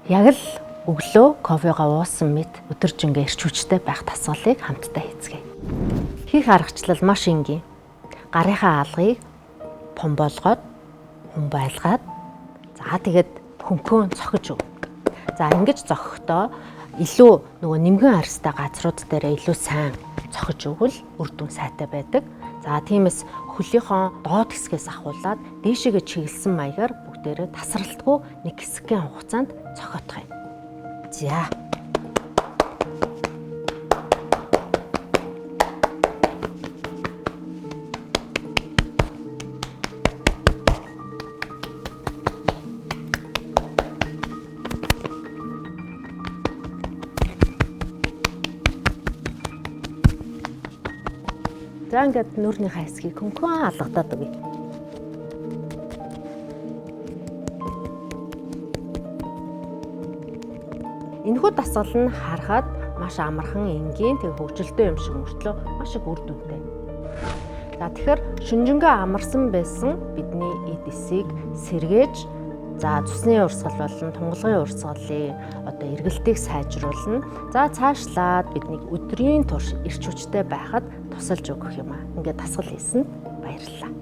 Яг л өглөө кофегаа уусан мэт өдөржингөө эрч хүчтэй байх тасгалыг хамтдаа хийцгээе. Хийх аргачлал маш энгийн. Гарынхаа алгыг пом болгоод хүн байлгаад тэгээд хөнхөө цохиж өг. За ингэж зохихдоо илүү нөгөө нэмгэн арьстай газрууд дээр илүү сайн цохиж өгвөл үр дүн сайтай байдаг. За тиймээс хөлийнхөө доод хэсгээс ахуулаад дээшээгээ чиглэсэн маягаар бүгдээрээ тасралтгүй нэг хэсгийн хугацаанд цохиодох юм. За. За ингээд нүрийнхээ хэсгийг хөнхөн алгадаад өгье. Энэхүү дасгал нь харахад маш амархан, энгийн, тэг хөгжилтэй юм шиг мөртлөө маш их үр дүнтэй. За тэгэхээр шүнжэнгөө амарсан байсан бидний эд эсийг сэргээж, за цусны урсгал болон тунгалгын урсгалын эргэлтийг сайжруулна. За цаашлаад бидний өдрийн турш эрч хүчтэй байхад тусалж өгөх юм аа. Ингээд дасгал хийсэнд баярлалаа.